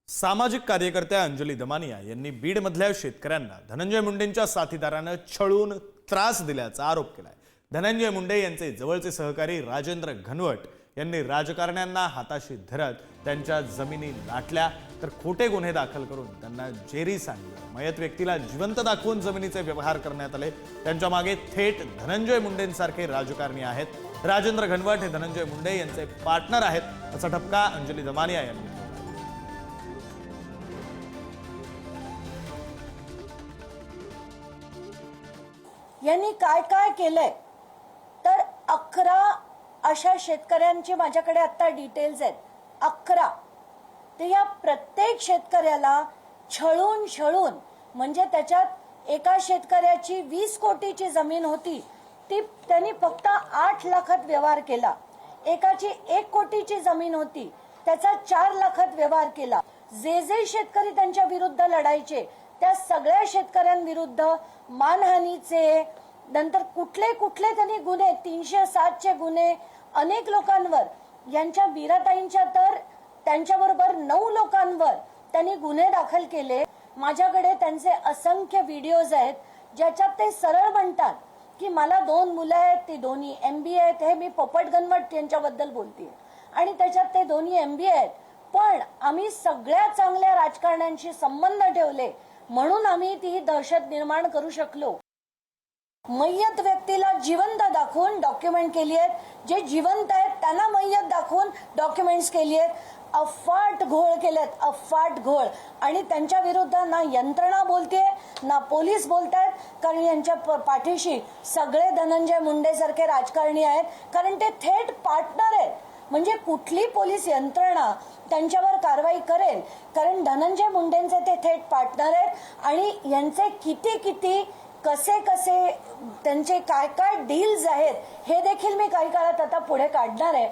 सामाजिक कार्यकर्त्या अंजली दमानिया यांनी बीडमधल्या शेतकऱ्यांना धनंजय मुंडेंच्या साथीदारानं छळून त्रास दिल्याचा आरोप केलाय। धनंजय मुंडे यांचे जवळचे सहकारी राजेंद्र घनवट यांनी राजकारण्यांना हाताशी धरत त्यांच्या जमिनी लाटल्या तर खोटे गुन्हे दाखल करून त्यांना जेरी सांडलं। मयत व्यक्तीला जिवंत दाखवून जमिनीचे व्यवहार करण्यात आले। त्यांच्या मागे थेट धनंजय मुंडेंसारखे राजकारणी आहेत। राजेंद्र घनवट हे धनंजय मुंडे यांचे पार्टनर आहेत असा ठपका अंजली दमानिया यांनी दिला। यांनी काय काय केलंय तर 11 अशा शेतकऱ्यांची माझ्याकडे आता डिटेल्स आहेत। 11 ते या प्रत्येक शेतकऱ्याला छळून म्हणजे त्याच्यात एका शेतकऱ्याची 20 कोटीची जमीन होती ती त्यांनी फक्त 8 लाखात व्यवहार केला। एकाची 1 कोटीची जमीन होती त्याचा 4 लाखात व्यवहार केला। जे शेतकरी त्यांच्या विरुद्ध लढायचे त्या सगळ्या शेतकऱ्यांविरुद्ध मानहानीचे नंतर कुठले त्यांनी गुन्हे 307 चे गुन्हे अनेक लोकांवर यांच्या वीराताईंच्या तर त्यांच्याबरोबर 9 लोकांवर त्यांनी गुन्हे दाखल केले। माझ्याकडे त्यांचे असंख्य व्हिडिओज आहेत ज्याच्यात ते सरळ म्हणतात की मला 2 मुलं आहेत, ती दोन्ही MBA आहेत। हे मी पोपट घनवट यांच्याबद्दल बोलते आणि त्याच्यात ते दोन्ही MBA आहेत। पण आम्ही सगळ्या चांगल्या राजकारण्यांशी संबंध ठेवले म्हणून आम्ही ती दहशत निर्माण करू शकलो। मय्यत व्यक्तीला जिवंत दाखवून डॉक्युमेंट केली आहेत, जे जिवंत आहेत त्यांना मय्यत दाखवून डॉक्युमेंट्स केली आहेत। अफाट घोळ केलेत, अफाट घोळ। आणि त्यांच्या विरुद्ध ना यंत्रणा बोलतेय ना पोलीस बोलतायत, कारण यांच्या पाठीशी सगळे धनंजय मुंडे सारखे राजकारणी आहेत, कारण ते थेट पार्टनर आहेत। म्हणजे कुठली पोलीस यंत्रणा त्यांच्यावर कारवाई करेल, कारण धनंजय मुंडेंचे ते थेट पार्टनर आहेत आणि यांचे किती कसे त्यांचे काय डील्स आहेत हे देखील मी काही काळात आता पुढे काढणार आहे।